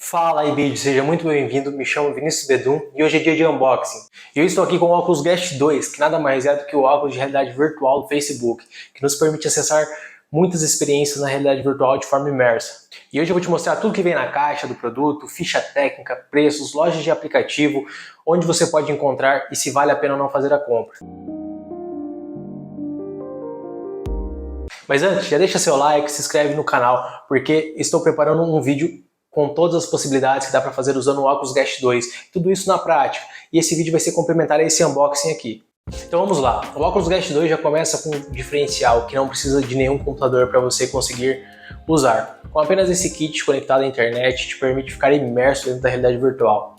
Fala aí, vídeo, seja muito bem-vindo, me chamo Vinícius Bedum e hoje é dia de unboxing. E eu estou aqui com o óculos Guest 2, que nada mais é do que o óculos de realidade virtual do Facebook, que nos permite acessar muitas experiências na realidade virtual de forma imersa. E hoje eu vou te mostrar tudo que vem na caixa do produto, ficha técnica, preços, lojas de aplicativo, onde você pode encontrar e se vale a pena ou não fazer a compra. Mas antes, já deixa seu like, se inscreve no canal, porque estou preparando um vídeo com todas as possibilidades que dá para fazer usando o óculos Guest 2, tudo isso na prática, e esse vídeo vai ser complementar a esse unboxing aqui. Então vamos lá, o óculos Guest 2 já começa com um diferencial que não precisa de nenhum computador para você conseguir usar. Com apenas esse kit conectado à internet, te permite ficar imerso dentro da realidade virtual,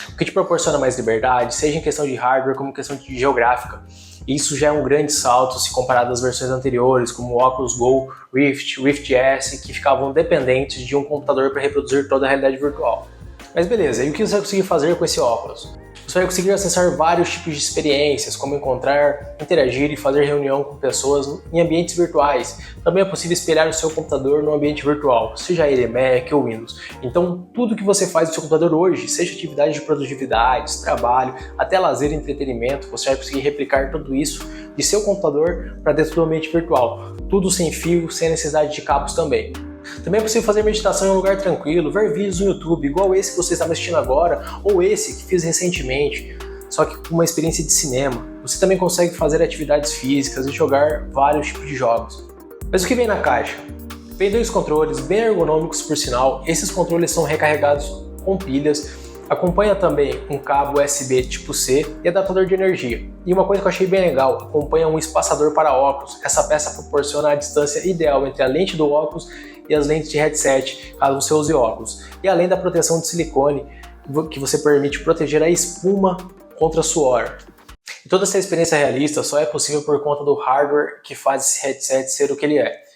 o que te proporciona mais liberdade, seja em questão de hardware como em questão de geográfica. Isso já é um grande salto se comparado às versões anteriores, como o Oculus Go, Rift S, que ficavam dependentes de um computador para reproduzir toda a realidade virtual. Mas beleza, e o que você vai conseguir fazer com esse óculos? Você vai conseguir acessar vários tipos de experiências, como encontrar, interagir e fazer reunião com pessoas em ambientes virtuais. Também é possível espelhar o seu computador no ambiente virtual, seja ele Mac ou Windows. Então, tudo que você faz no seu computador hoje, seja atividade de produtividade, trabalho, até lazer e entretenimento, você vai conseguir replicar tudo isso de seu computador para dentro do ambiente virtual. Tudo sem fio, sem necessidade de cabos também. Também é possível fazer meditação em um lugar tranquilo, ver vídeos no YouTube, igual esse que você está assistindo agora, ou esse que fiz recentemente, só que com uma experiência de cinema. Você também consegue fazer atividades físicas e jogar vários tipos de jogos. Mas o que vem na caixa? Vem dois controles bem ergonômicos, por sinal. Esses controles são recarregados com pilhas. Acompanha também um cabo USB tipo C e adaptador de energia. E uma coisa que eu achei bem legal, acompanha um espaçador para óculos. Essa peça proporciona a distância ideal entre a lente do óculos e as lentes de headset, caso você use óculos. E além da proteção de silicone, que você permite proteger a espuma contra suor. E toda essa experiência realista só é possível por conta do hardware que faz esse headset ser o que ele é.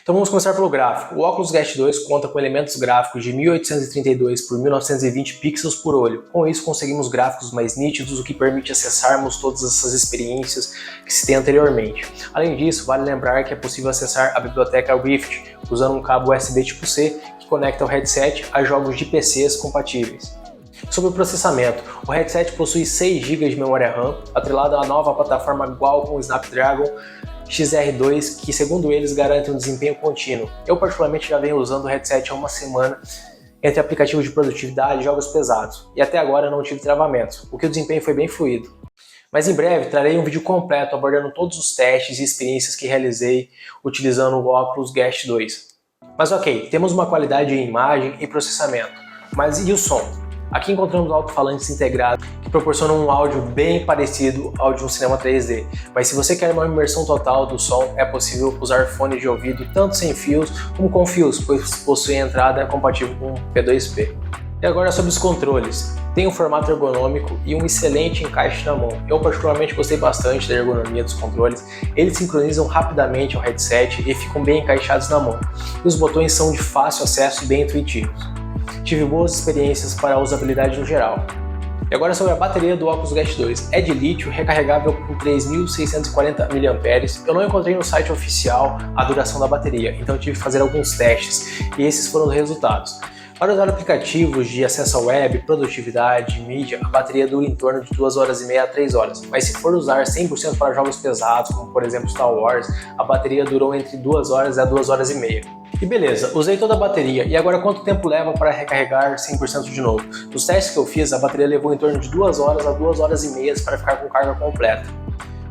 Então vamos começar pelo gráfico. O Oculus Guest 2 conta com elementos gráficos de 1832 por 1920 pixels por olho. Com isso conseguimos gráficos mais nítidos, o que permite acessarmos todas essas experiências que se tem anteriormente. Além disso, vale lembrar que é possível acessar a biblioteca Rift usando um cabo USB tipo C que conecta o headset a jogos de PCs compatíveis. Sobre o processamento, o headset possui 6 GB de memória RAM, atrelado à nova plataforma Qualcomm Snapdragon XR2, que segundo eles garante um desempenho contínuo. Eu particularmente já venho usando o headset há uma semana entre aplicativos de produtividade e jogos pesados, e até agora não tive travamentos, o que o desempenho foi bem fluido. Mas em breve trarei um vídeo completo abordando todos os testes e experiências que realizei utilizando o Oculus Guest 2. Mas ok, temos uma qualidade em imagem e processamento, mas e o som? Aqui encontramos alto-falantes integrados que proporcionam um áudio bem parecido ao de um cinema 3D, mas se você quer uma imersão total do som, é possível usar fones de ouvido tanto sem fios como com fios, pois possuem entrada compatível com P2P. E agora sobre os controles. Tem um formato ergonômico e um excelente encaixe na mão. Eu particularmente gostei bastante da ergonomia dos controles. Eles sincronizam rapidamente ao headset e ficam bem encaixados na mão. E os botões são de fácil acesso e bem intuitivos. Tive boas experiências para a usabilidade no geral. E agora sobre a bateria do Oculus Guest 2. É de lítio, recarregável com 3.640 mAh. Eu não encontrei no site oficial a duração da bateria, então tive que fazer alguns testes e esses foram os resultados. Para usar aplicativos de acesso à web, produtividade, mídia, a bateria dura em torno de 2 horas e meia a 3 horas. Mas se for usar 100% para jogos pesados, como por exemplo Star Wars, a bateria durou entre 2 horas a 2 horas e meia. E beleza, usei toda a bateria, e agora quanto tempo leva para recarregar 100% de novo? Nos testes que eu fiz, a bateria levou em torno de 2 horas a 2 horas e meia para ficar com carga completa.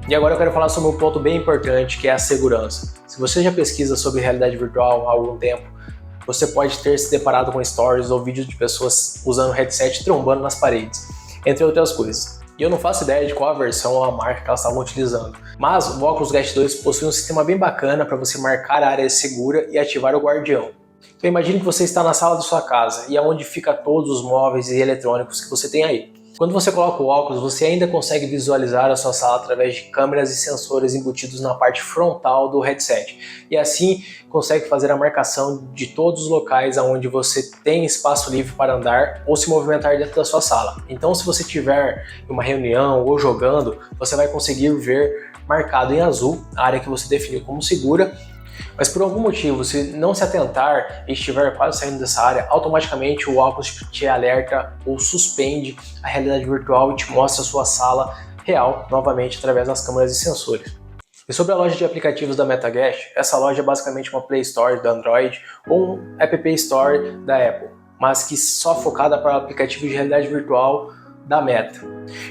E agora eu quero falar sobre um ponto bem importante, que é a segurança. Se você já pesquisa sobre realidade virtual há algum tempo, você pode ter se deparado com stories ou vídeos de pessoas usando headset trombando nas paredes, entre outras coisas. E eu não faço ideia de qual a versão ou a marca que elas estavam utilizando. Mas o Oculus Guest 2 possui um sistema bem bacana para você marcar a área segura e ativar o guardião. Então imagine que você está na sala da sua casa e é onde fica todos os móveis e eletrônicos que você tem aí. Quando você coloca o óculos, você ainda consegue visualizar a sua sala através de câmeras e sensores embutidos na parte frontal do headset. E assim consegue fazer a marcação de todos os locais onde você tem espaço livre para andar ou se movimentar dentro da sua sala. Então se você estiver em uma reunião ou jogando, você vai conseguir ver marcado em azul a área que você definiu como segura Mas por algum motivo, se não se atentar e estiver quase saindo dessa área, automaticamente o óculos te alerta ou suspende a realidade virtual e te mostra a sua sala real novamente através das câmeras e sensores. E sobre a loja de aplicativos da MetaGuest, essa loja é basicamente uma Play Store do Android ou um App Store da Apple, mas que só focada para aplicativos de realidade virtual da Meta.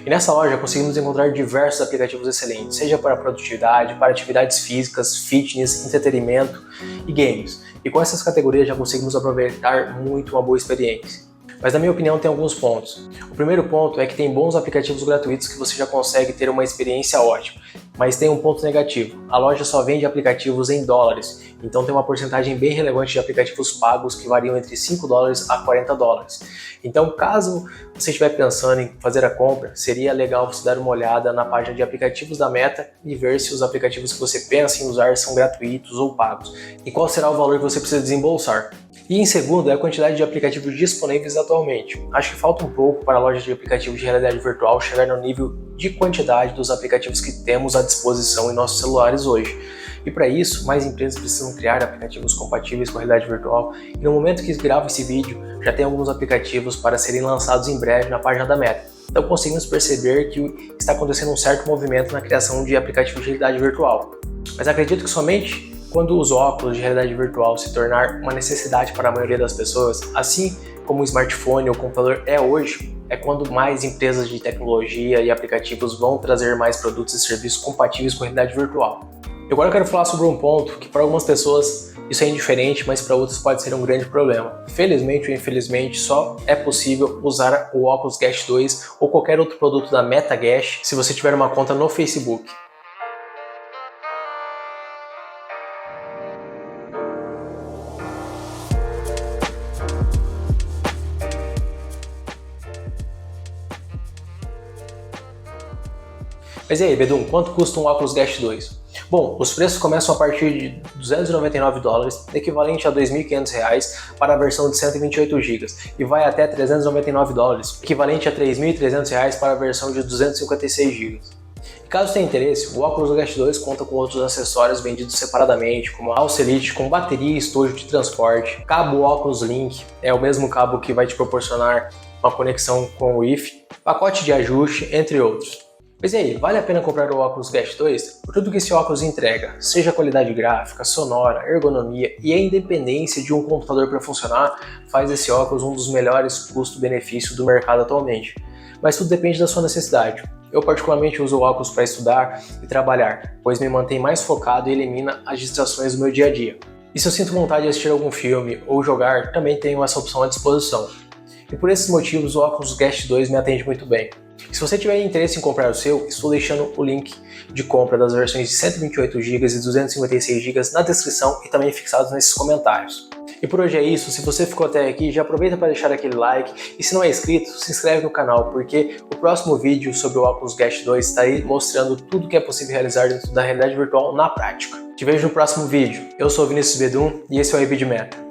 E nessa loja conseguimos encontrar diversos aplicativos excelentes, seja para produtividade, para atividades físicas, fitness, entretenimento e games. E com essas categorias já conseguimos aproveitar muito uma boa experiência. Mas na minha opinião tem alguns pontos. O primeiro ponto é que tem bons aplicativos gratuitos que você já consegue ter uma experiência ótima. Mas tem um ponto negativo, a loja só vende aplicativos em dólares, então tem uma porcentagem bem relevante de aplicativos pagos que variam entre 5 dólares a 40 dólares. Então caso você estiver pensando em fazer a compra, seria legal você dar uma olhada na página de aplicativos da Meta e ver se os aplicativos que você pensa em usar são gratuitos ou pagos, e qual será o valor que você precisa desembolsar. E em segundo é a quantidade de aplicativos disponíveis atualmente. Acho que falta um pouco para a loja de aplicativos de realidade virtual chegar no nível de quantidade dos aplicativos que temos à disposição em nossos celulares hoje. E para isso, mais empresas precisam criar aplicativos compatíveis com a realidade virtual, e no momento que gravo esse vídeo, já tem alguns aplicativos para serem lançados em breve na página da Meta. Então conseguimos perceber que está acontecendo um certo movimento na criação de aplicativos de realidade virtual. Mas acredito que somente quando os óculos de realidade virtual se tornar uma necessidade para a maioria das pessoas, assim como o smartphone ou o computador é hoje, é quando mais empresas de tecnologia e aplicativos vão trazer mais produtos e serviços compatíveis com a realidade virtual. E agora eu quero falar sobre um ponto que para algumas pessoas isso é indiferente, mas para outras pode ser um grande problema. Felizmente ou infelizmente, só é possível usar o Oculus Quest 2 ou qualquer outro produto da MetaGuest se você tiver uma conta no Facebook. Mas e aí, Bedum, quanto custa um Oculus Quest 2? Bom, os preços começam a partir de 299 dólares, equivalente a 2.500 reais para a versão de 128 GB, e vai até 399 dólares, equivalente a 3.300 reais para a versão de 256 GB. E caso tenha interesse, o Oculus Quest 2 conta com outros acessórios vendidos separadamente, como a alça Elite com bateria e estojo de transporte, cabo Oculus Link, é o mesmo cabo que vai te proporcionar uma conexão com o Wi-Fi, pacote de ajuste, entre outros. Mas e aí, vale a pena comprar o Oculus Quest 2 por tudo que esse óculos entrega, seja qualidade gráfica, sonora, ergonomia e a independência de um computador para funcionar, faz esse óculos um dos melhores custo-benefício do mercado atualmente. Mas tudo depende da sua necessidade. Eu particularmente uso o óculos para estudar e trabalhar, pois me mantém mais focado e elimina as distrações do meu dia a dia. E se eu sinto vontade de assistir algum filme ou jogar, também tenho essa opção à disposição. E por esses motivos o Oculus Quest 2 me atende muito bem. Se você tiver interesse em comprar o seu, estou deixando o link de compra das versões de 128 GB e 256 GB na descrição e também fixados nesses comentários. E por hoje é isso, se você ficou até aqui, já aproveita para deixar aquele like e se não é inscrito, se inscreve no canal, porque o próximo vídeo sobre o Oculus Quest 2 está aí mostrando tudo que é possível realizar dentro da realidade virtual na prática. Te vejo no próximo vídeo. Eu sou o Vinícius Bedum e esse é o iVidMeta.